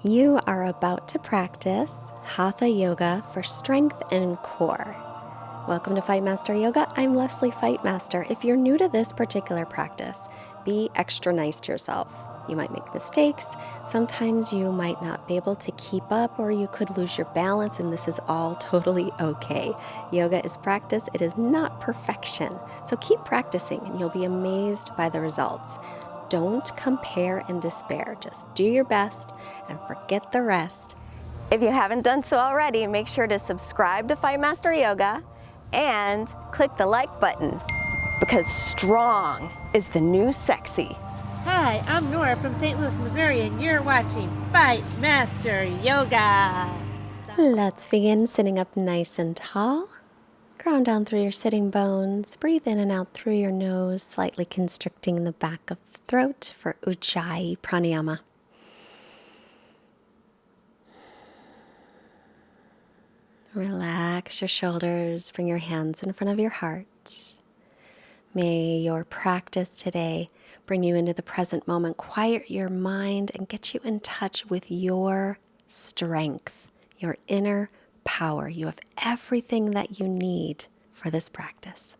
You are about to practice Hatha Yoga for strength and core. Welcome to Fightmaster Yoga. I'm Lesley Fightmaster. If you're new to this particular practice, be extra nice to yourself. You might make mistakes. Sometimes you might not be able to keep up, or you could lose your balance, and this is all totally okay. Yoga is practice. It is not perfection. So keep practicing and you'll be amazed by the results. Don't compare and despair. Just do your best and forget the rest. If you haven't done so already, make sure to subscribe to Fightmaster Yoga and click the like button, because strong is the new sexy. Hi, I'm Nora from St. Louis, Missouri, and you're watching Fightmaster Yoga. Let's begin sitting up nice and tall. Ground down through your sitting bones. Breathe in and out through your nose, slightly constricting the back of the throat for Ujjayi Pranayama. Relax your shoulders. Bring your hands in front of your heart. May your practice today bring you into the present moment, quiet your mind, and get you in touch with your strength, your inner power. You have everything that you need for this practice.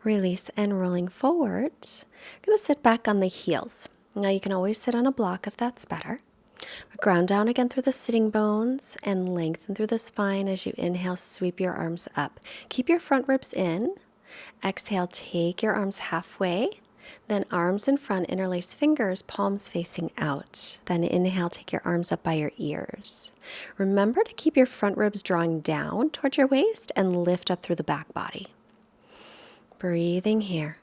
Release and rolling forward. You're going to sit back on the heels. Now you can always sit on a block if that's better. Ground down again through the sitting bones and lengthen through the spine as you inhale, sweep your arms up. Keep your front ribs in. Exhale, take your arms halfway. Then arms in front, interlace fingers, palms facing out. Then inhale, take your arms up by your ears. Remember to keep your front ribs drawing down towards your waist and lift up through the back body. Breathing here.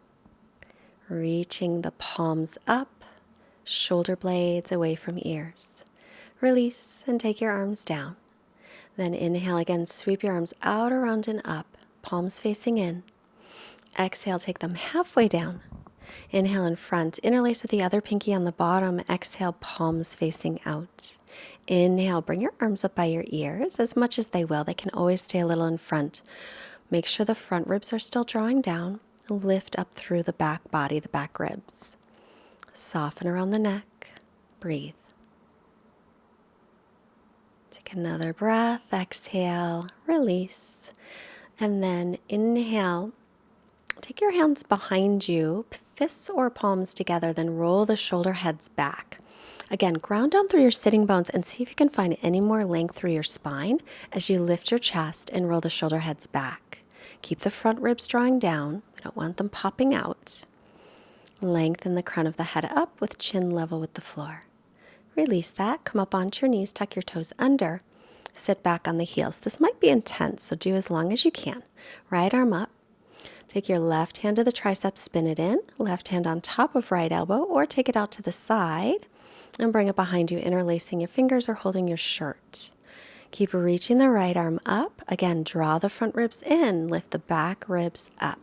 Reaching the palms up, shoulder blades away from ears. Release and take your arms down. Then inhale again, sweep your arms out, around, and up, palms facing in. Exhale, take them halfway down. Inhale in front, interlace with the other pinky on the bottom. Exhale, palms facing out. Inhale, bring your arms up by your ears as much as they will. They can always stay a little in front. Make sure the front ribs are still drawing down. Lift up through the back body, the back ribs. Soften around the neck. Breathe. Take another breath. Exhale, release. And then inhale. Take your hands behind you, fists or palms together, then roll the shoulder heads back. Again, ground down through your sitting bones and see if you can find any more length through your spine as you lift your chest and roll the shoulder heads back. Keep the front ribs drawing down. We don't want them popping out. Lengthen the crown of the head up with chin level with the floor. Release that. Come up onto your knees, tuck your toes under. Sit back on the heels. This might be intense, so do as long as you can. Right arm up. Take your left hand to the tricep, spin it in. Left hand on top of right elbow, or take it out to the side and bring it behind you, interlacing your fingers or holding your shirt. Keep reaching the right arm up. Again, draw the front ribs in. Lift the back ribs up.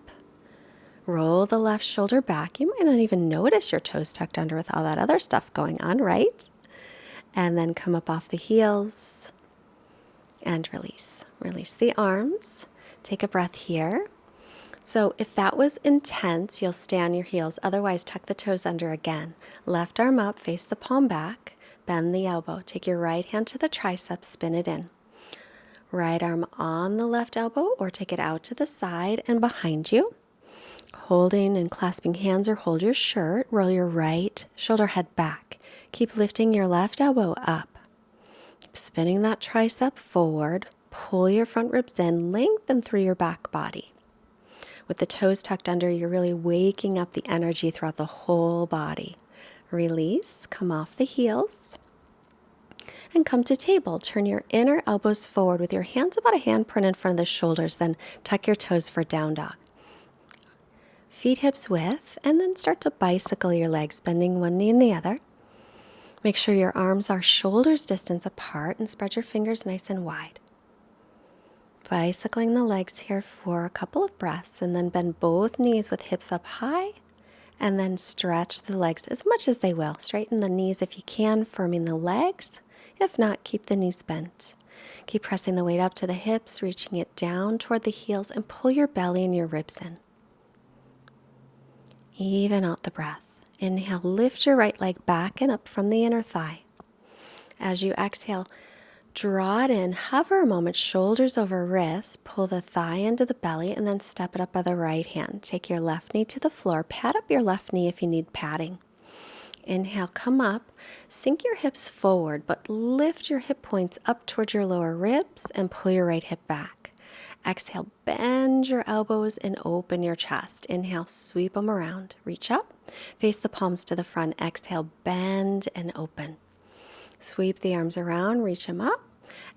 Roll the left shoulder back. You might not even notice your toes tucked under with all that other stuff going on, right? And then come up off the heels and release. Release the arms. Take a breath here. So if that was intense, you'll stay on your heels. Otherwise, tuck the toes under again. Left arm up, face the palm back, bend the elbow. Take your right hand to the tricep, spin it in. Right arm on the left elbow, or take it out to the side and behind you. Holding and clasping hands, or hold your shirt. Roll your right shoulder head back. Keep lifting your left elbow up. Keep spinning that tricep forward. Pull your front ribs in, lengthen through your back body. With the toes tucked under, you're really waking up the energy throughout the whole body. Release, come off the heels, and come to table. Turn your inner elbows forward with your hands about a handprint in front of the shoulders, then tuck your toes for down dog. Feet hips width, and then start to bicycle your legs, bending one knee and the other. Make sure your arms are shoulders distance apart and spread your fingers nice and wide. Bicycling the legs here for a couple of breaths, and then bend both knees with hips up high, and then stretch the legs as much as they will. Straighten the knees if you can, firming the legs. If not, keep the knees bent. Keep pressing the weight up to the hips, reaching it down toward the heels, and pull your belly and your ribs in. Even out the breath. Inhale, lift your right leg back and up from the inner thigh. As you exhale, draw it in, hover a moment, shoulders over wrists, pull the thigh into the belly, and then step it up by the right hand. Take your left knee to the floor, pat up your left knee if you need padding. Inhale, come up, sink your hips forward, but lift your hip points up towards your lower ribs and pull your right hip back. Exhale, bend your elbows and open your chest. Inhale, sweep them around, reach up, face the palms to the front. Exhale, bend and open. Sweep the arms around, reach them up.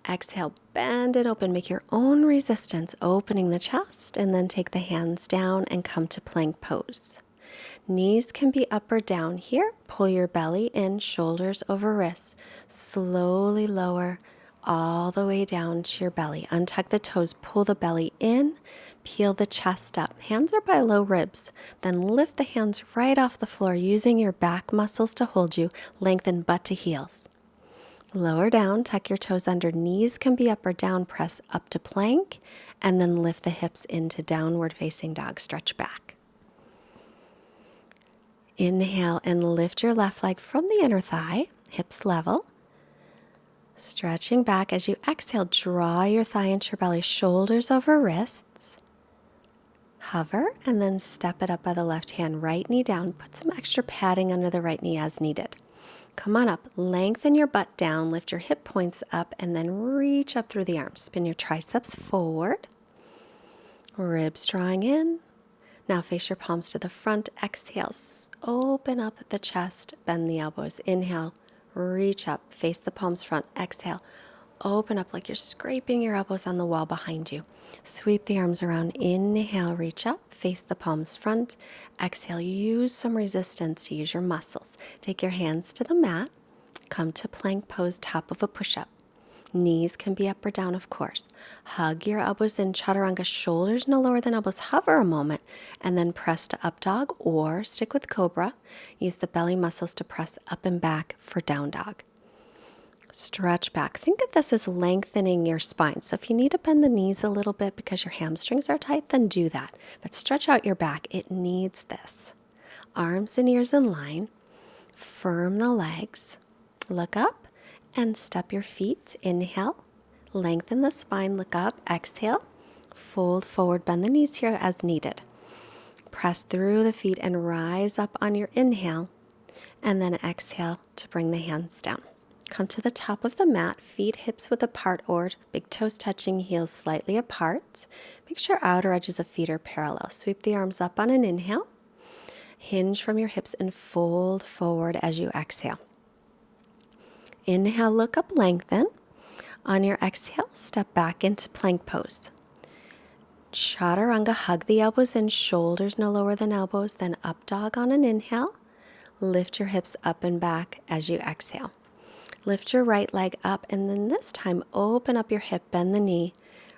Exhale, bend and open. Make your own resistance, opening the chest, and then take the hands down and come to plank pose. Knees can be up or down here. Pull your belly in, shoulders over wrists. Slowly lower all the way down to your belly. Untuck the toes, pull the belly in, peel the chest up. Hands are by low ribs. Then lift the hands right off the floor using your back muscles to hold you. Lengthen butt to heels. Lower down, tuck your toes under. Knees can be up or down. Press up to plank, and then lift the hips into downward facing dog. Stretch back. Inhale and lift your left leg from the inner thigh, hips level. Stretching back. As you exhale, draw your thigh into your belly, shoulders over wrists. Hover and then step it up by the left hand, right knee down. Put some extra padding under the right knee as needed. Come on up, lengthen your butt down, lift your hip points up, and then reach up through the arms. Spin your triceps forward, ribs drawing in. Now face your palms to the front. Exhale, open up the chest, bend the elbows. Inhale, reach up, face the palms front. Exhale, open up like you're scraping your elbows on the wall behind you. Sweep the arms around. Inhale, reach up, face the palms front. Exhale, use some resistance to use your muscles. Take your hands to the mat. Come to plank pose, top of a push-up. Knees can be up or down, of course. Hug your elbows in, chaturanga, shoulders no lower than elbows. Hover a moment and then press to up dog or stick with cobra. Use the belly muscles to press up and back for down dog. Stretch back. Think of this as lengthening your spine. So if you need to bend the knees a little bit because your hamstrings are tight, then do that. But stretch out your back. It needs this. Arms and ears in line. Firm the legs. Look up and step your feet. Inhale. Lengthen the spine. Look up. Exhale. Fold forward. Bend the knees here as needed. Press through the feet and rise up on your inhale. And then exhale to bring the hands down. Come to the top of the mat, feet hips width apart or big toes touching, heels slightly apart. Make sure outer edges of feet are parallel. Sweep the arms up on an inhale. Hinge from your hips and fold forward as you exhale. Inhale, look up, lengthen. On your exhale, step back into plank pose. Chaturanga, hug the elbows in, shoulders no lower than elbows, then up dog on an inhale. Lift your hips up and back as you exhale. Lift your right leg up, and then this time open up your hip, bend the knee.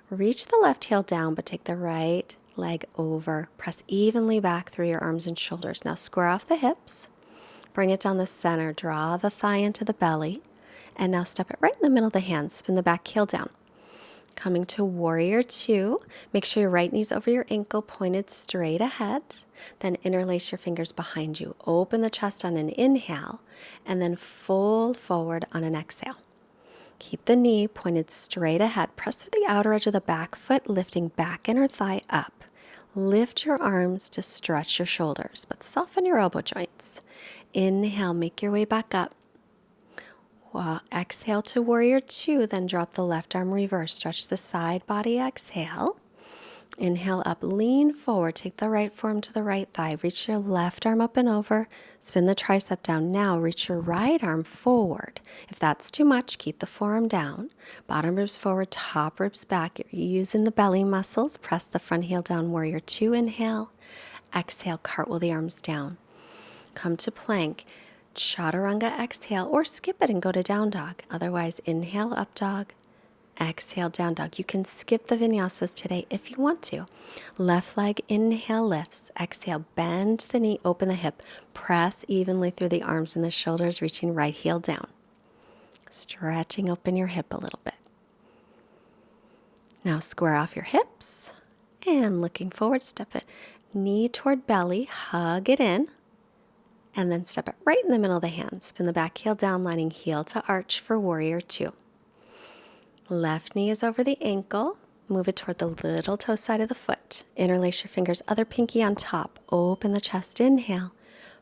Reach the left heel down, but take the right leg over. Press evenly back through your arms and shoulders. Now square off the hips. Bring it down the center. Draw the thigh into the belly. And now step it right in the middle of the hands. Spin the back heel down. Coming to warrior two. Make sure your right knee's over your ankle, pointed straight ahead. Then interlace your fingers behind you. Open the chest on an inhale, and then fold forward on an exhale. Keep the knee pointed straight ahead. Press through the outer edge of the back foot, lifting back inner thigh up. Lift your arms to stretch your shoulders, but soften your elbow joints. Inhale, make your way back up. Exhale to warrior two, then drop the left arm reverse. Stretch the side body, exhale. Inhale up, lean forward, take the right forearm to the right thigh. Reach your left arm up and over, spin the tricep down. Now reach your right arm forward. If that's too much, keep the forearm down. Bottom ribs forward, top ribs back. You're using the belly muscles. Press the front heel down, warrior two, inhale. Exhale, cartwheel the arms down. Come to plank. Chaturanga, exhale, or skip it and go to down dog. Otherwise, inhale, up dog. Exhale, down dog. You can skip the vinyasas today if you want to. Left leg, inhale, lifts. Exhale, bend the knee, open the hip. Press evenly through the arms and the shoulders, reaching right heel down. Stretching open your hip a little bit. Now square off your hips. And looking forward, step it. Knee toward belly, hug it in. And then step it right in the middle of the hand. Spin the back heel down, lining heel to arch for warrior two. Left knee is over the ankle. Move it toward the little toe side of the foot. Interlace your fingers, other pinky on top. Open the chest, inhale.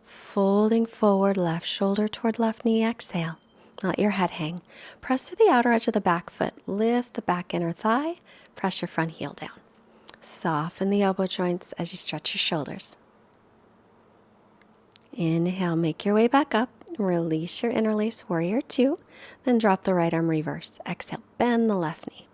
Folding forward, left shoulder toward left knee, exhale. Let your head hang. Press through the outer edge of the back foot. Lift the back inner thigh. Press your front heel down. Soften the elbow joints as you stretch your shoulders. Inhale, make your way back up. Release your interlace, warrior two. Then drop the right arm, reverse. Exhale, bend the left knee.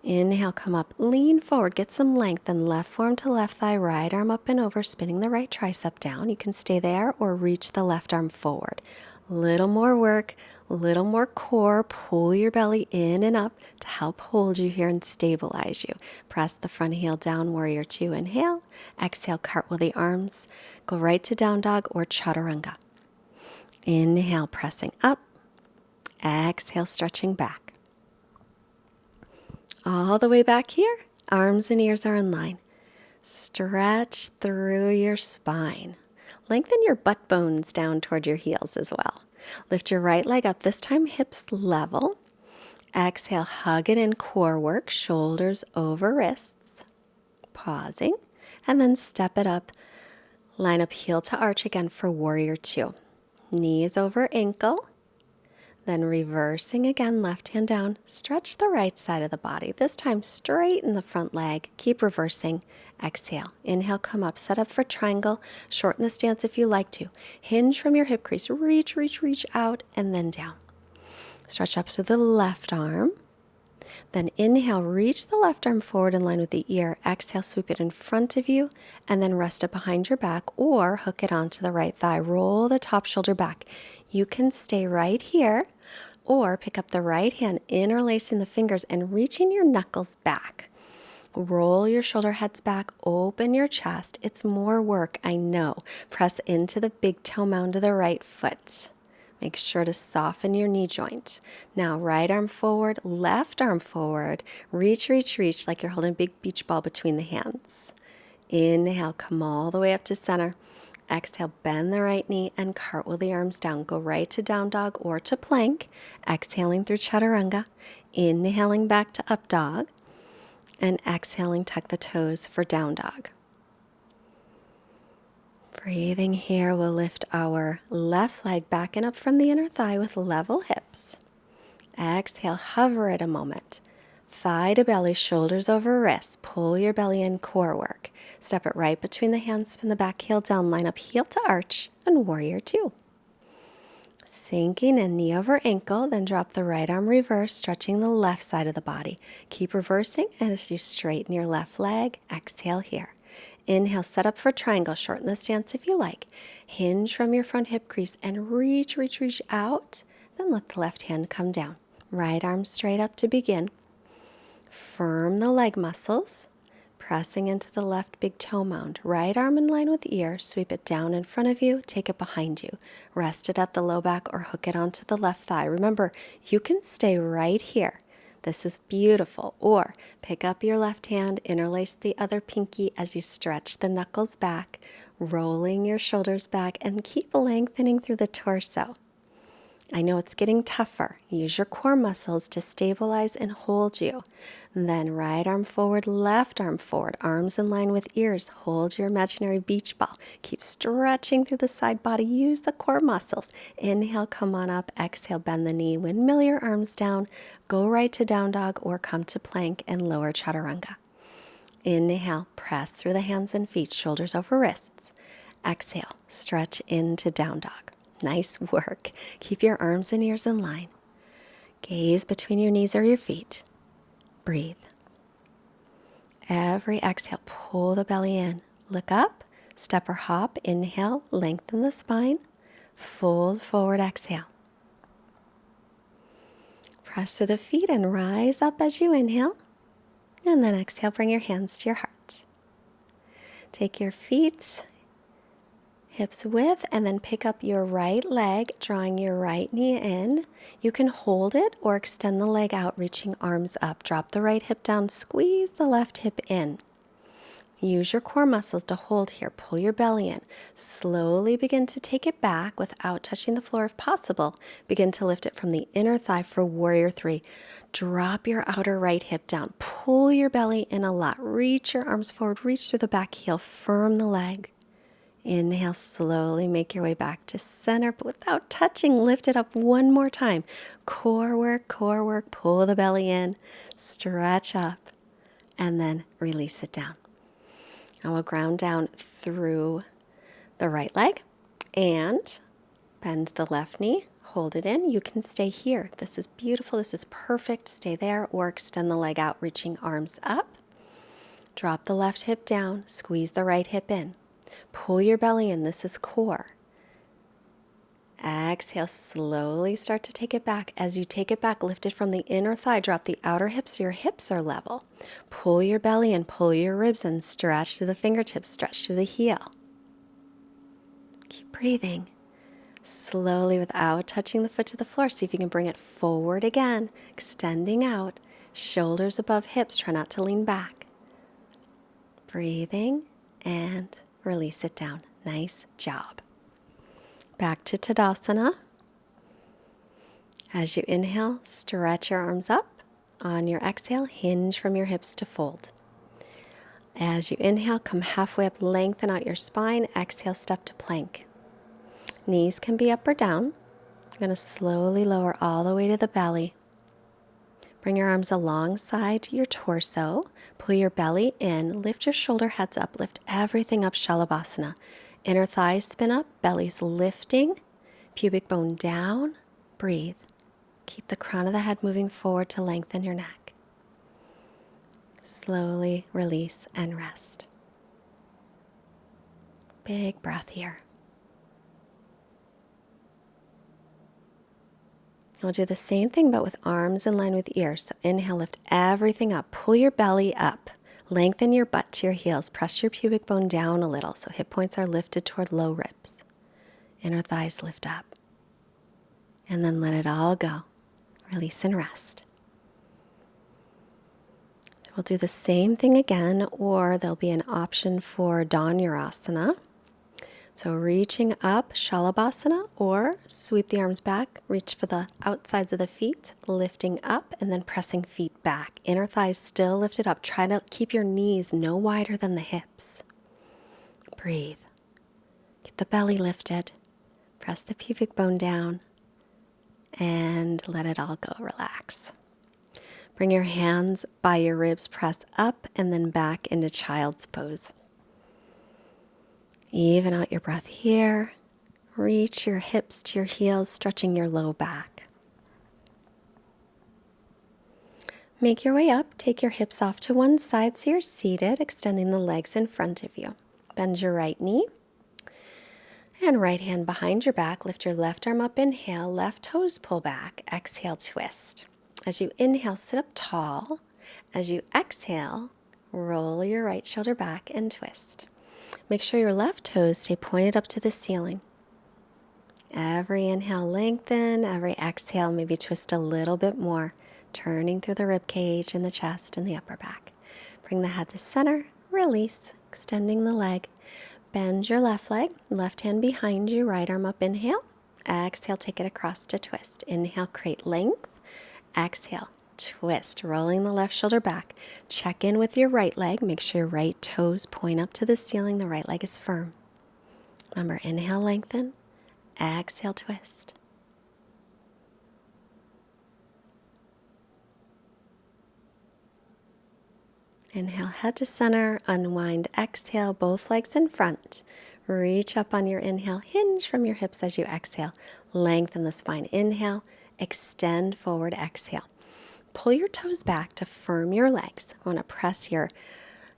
Inhale, come up, lean forward, get some length, then left forearm to left thigh, right arm up and over, spinning the right tricep down. You can stay there or reach the left arm forward. Little more work, little more core. Pull your belly in and up to help hold you here and stabilize you. Press the front heel down, warrior two, inhale. Exhale, cartwheel the arms. Go right to down dog or chaturanga. Inhale, pressing up. Exhale, stretching back. All the way back here, arms and ears are in line. Stretch through your spine. Lengthen your butt bones down toward your heels as well. Lift your right leg up, this time hips level. Exhale, hug it in, core work, shoulders over wrists. Pausing, and then step it up. Line up heel to arch again for warrior two. Knees over ankle. Then reversing again, left hand down, stretch the right side of the body. This time straighten the front leg, keep reversing. Exhale, inhale, come up, set up for triangle. Shorten the stance if you like to. Hinge from your hip crease, reach, reach, reach out, and then down. Stretch up through the left arm. Then inhale, reach the left arm forward in line with the ear. Exhale, sweep it in front of you, and then rest it behind your back or hook it onto the right thigh. Roll the top shoulder back. You can stay right here or pick up the right hand, interlacing the fingers and reaching your knuckles back. Roll your shoulder heads back, open your chest. It's more work, I know. Press into the big toe mound of the right foot. Make sure to soften your knee joint. Now, right arm forward, left arm forward. Reach, reach, reach like you're holding a big beach ball between the hands. Inhale, come all the way up to center. Exhale, bend the right knee and cartwheel the arms down. Go right to down dog or to plank. Exhaling through chaturanga. Inhaling back to up dog. And exhaling, tuck the toes for down dog. Breathing here, we'll lift our left leg back and up from the inner thigh with level hips. Exhale, hover it a moment. Thigh to belly, shoulders over wrists. Pull your belly in, core work. Step it right between the hands, spin the back heel down, line up heel to arch, and warrior two. Sinking in, knee over ankle, then drop the right arm reverse, stretching the left side of the body. Keep reversing as you straighten your left leg. Exhale here. Inhale, set up for triangle. Shorten the stance if you like. Hinge from your front hip crease and reach, reach, reach out. Then let the left hand come down. Right arm straight up to begin. Firm the leg muscles. Pressing into the left big toe mound. Right arm in line with ear. Sweep it down in front of you. Take it behind you. Rest it at the low back or hook it onto the left thigh. Remember, you can stay right here. This is beautiful. Or pick up your left hand, interlace the other pinky as you stretch the knuckles back, rolling your shoulders back, and keep lengthening through the torso. I know it's getting tougher. Use your core muscles to stabilize and hold you. Then right arm forward, left arm forward, arms in line with ears. Hold your imaginary beach ball. Keep stretching through the side body. Use the core muscles. Inhale, come on up. Exhale, bend the knee. Windmill your arms down. Go right to down dog or come to plank and lower chaturanga. Inhale, press through the hands and feet, shoulders over wrists. Exhale, stretch into down dog. Nice work. Keep your arms and ears in line. Gaze between your knees or your feet. Breathe. Every exhale, pull the belly in. Look up, step or hop. Inhale, lengthen the spine. Fold forward, exhale. Press through the feet and rise up as you inhale. And then exhale, bring your hands to your heart. Take your feet hips width, and then pick up your right leg, drawing your right knee in. You can hold it or extend the leg out, reaching arms up. Drop the right hip down, squeeze the left hip in. Use your core muscles to hold here. Pull your belly in. Slowly begin to take it back without touching the floor if possible. Begin to lift it from the inner thigh for warrior three. Drop your outer right hip down. Pull your belly in a lot. Reach your arms forward. Reach through the back heel. Firm the leg. Inhale, slowly make your way back to center, but without touching, lift it up one more time. Core work, pull the belly in, stretch up, and then release it down. Now we'll ground down through the right leg and bend the left knee, hold it in. You can stay here. This is beautiful, this is perfect. Stay there or extend the leg out, reaching arms up. Drop the left hip down, squeeze the right hip in. Pull your belly in, this is core. Exhale, slowly start to take it back. As you take it back, lift it from the inner thigh, drop the outer hips so your hips are level. Pull your belly in, pull your ribs in, stretch to the fingertips, stretch to the heel. Keep breathing. Slowly without touching the foot to the floor, see if you can bring it forward again, extending out, shoulders above hips, try not to lean back. Breathing and release it down. Nice job. Back to Tadasana. As you inhale, stretch your arms up. On your exhale, hinge from your hips to fold. As you inhale, come halfway up, lengthen out your spine. Exhale, step to plank. Knees can be up or down. You're going to slowly lower all the way to the belly. Bring your arms alongside your torso. Pull your belly in. Lift your shoulder heads up. Lift everything up, Shalabhasana. Inner thighs spin up. Belly's lifting. Pubic bone down. Breathe. Keep the crown of the head moving forward to lengthen your neck. Slowly release and rest. Big breath here. We'll do the same thing, but with arms in line with ears. So inhale, lift everything up. Pull your belly up. Lengthen your butt to your heels. Press your pubic bone down a little so hip points are lifted toward low ribs. Inner thighs lift up. And then let it all go. Release and rest. So we'll do the same thing again, or there'll be an option for Dhanurasana. So reaching up, Shalabhasana, or sweep the arms back, reach for the outsides of the feet, lifting up and then pressing feet back. Inner thighs still lifted up. Try to keep your knees no wider than the hips. Breathe. Keep the belly lifted. Press the pubic bone down and let it all go. Relax. Bring your hands by your ribs, press up and then back into child's pose. Even out your breath here. Reach your hips to your heels, stretching your low back. Make your way up. Take your hips off to one side so you're seated, extending the legs in front of you. Bend your right knee. And right hand behind your back. Lift your left arm up. Inhale. Left toes pull back. Exhale, twist. As you inhale, sit up tall. As you exhale, roll your right shoulder back and twist. Make sure your left toes stay pointed up to the ceiling. Every inhale, lengthen. Every exhale, maybe twist a little bit more, turning through the rib cage and the chest and the upper back. Bring the head to center. Release, extending the leg. Bend your left leg, left hand behind you, right arm up. Inhale. Exhale, take it across to twist. Inhale, create length. Exhale, twist, rolling the left shoulder back. Check in with your right leg. Make sure your right toes point up to the ceiling. The right leg is firm. Remember, inhale, lengthen. Exhale, twist. Inhale, head to center, unwind, exhale, both legs in front. Reach up on your inhale, hinge from your hips as you exhale. Lengthen the spine, inhale, extend forward, exhale. Pull your toes back to firm your legs. I want to press your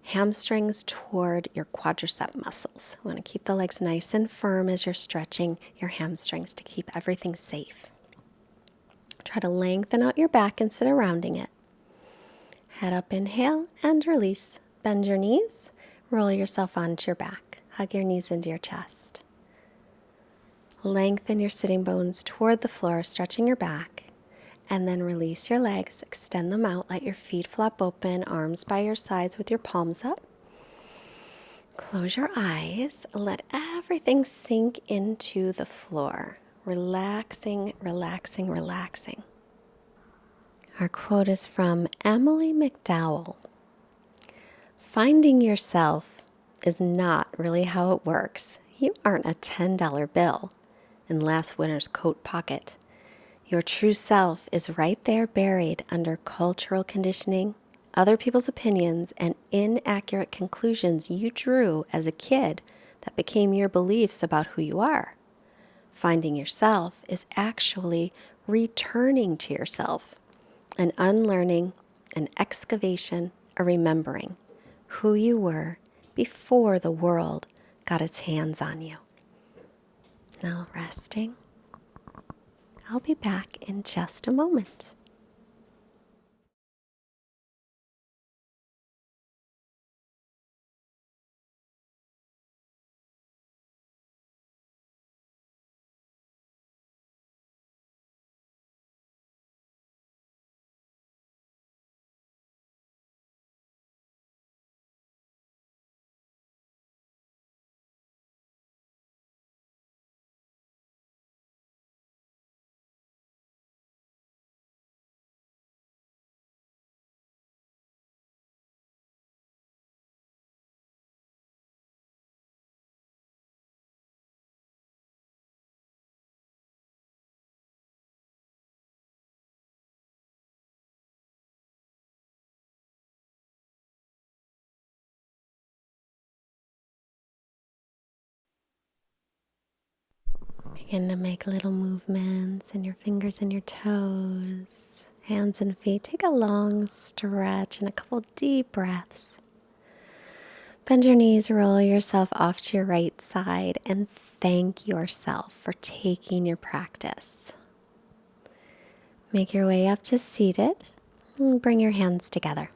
hamstrings toward your quadricep muscles. I want to keep the legs nice and firm as you're stretching your hamstrings to keep everything safe. Try to lengthen out your back instead of rounding it. Head up, inhale, and release. Bend your knees. Roll yourself onto your back. Hug your knees into your chest. Lengthen your sitting bones toward the floor, stretching your back. And then release your legs. Extend them out. Let your feet flop open, arms by your sides with your palms up. Close your eyes. Let everything sink into the floor. Relaxing, relaxing, relaxing. Our quote is from Emily McDowell. Finding yourself is not really how it works. You aren't a $10 bill in last winter's coat pocket. Your true self is right there buried under cultural conditioning, other people's opinions, and inaccurate conclusions you drew as a kid that became your beliefs about who you are. Finding yourself is actually returning to yourself, an unlearning, an excavation, a remembering who you were before the world got its hands on you. Now resting. I'll be back in just a moment. Begin to make little movements in your fingers and your toes, hands and feet. Take a long stretch and a couple deep breaths. Bend your knees, roll yourself off to your right side, and thank yourself for taking your practice. Make your way up to seated and bring your hands together.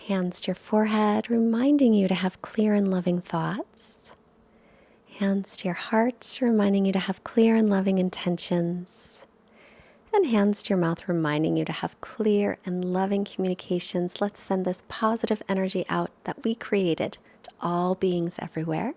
Hands to your forehead, reminding you to have clear and loving thoughts. Hands to your heart, reminding you to have clear and loving intentions. And hands to your mouth, reminding you to have clear and loving communications. Let's send this positive energy out that we created to all beings everywhere.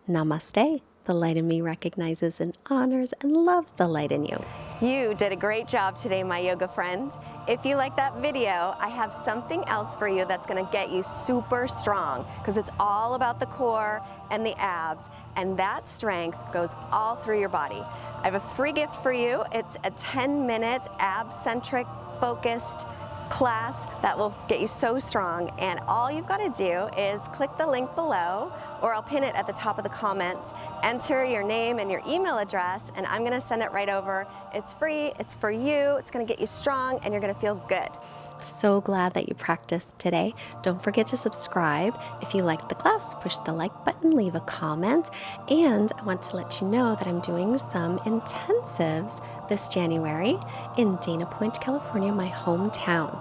Namaste. The light in me recognizes and honors and loves the light in you. You did a great job today, my yoga friend. If you like that video, I have something else for you that's gonna get you super strong, because it's all about the core and the abs, and that strength goes all through your body. I have a free gift for you. It's a 10-minute ab-centric focused class that will get you so strong, and all you've got to do is click the link below, or I'll pin it at the top of the comments. Enter your name and your email address, and I'm going to send it right over. It's free, it's for you, it's going to get you strong, and you're going to feel good. So glad that you practiced today. Don't forget to subscribe. If you liked the class, push the like button, leave a comment, and I want to let you know that I'm doing some intensives this January in Dana Point, California, my hometown.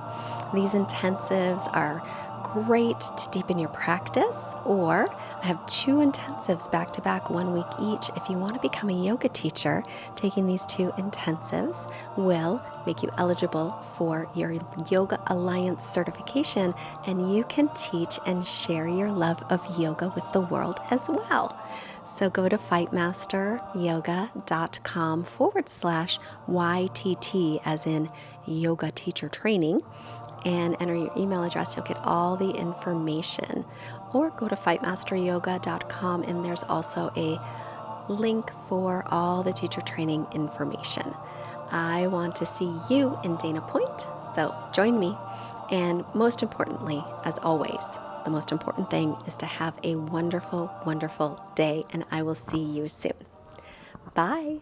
These intensives are great to deepen your practice, or I have 2 intensives back to back, 1 week each. If you want to become a yoga teacher, taking these 2 intensives will make you eligible for your Yoga Alliance certification, and you can teach and share your love of yoga with the world as well. So go to fightmasteryoga.com/YTT, as in yoga teacher training, and enter your email address. You'll get all the information. Or go to fightmasteryoga.com, and there's also a link for all the teacher training information. I want to see you in Dana Point, so join me. And most importantly, as always, the most important thing is to have a wonderful, wonderful day, and I will see you soon. Bye.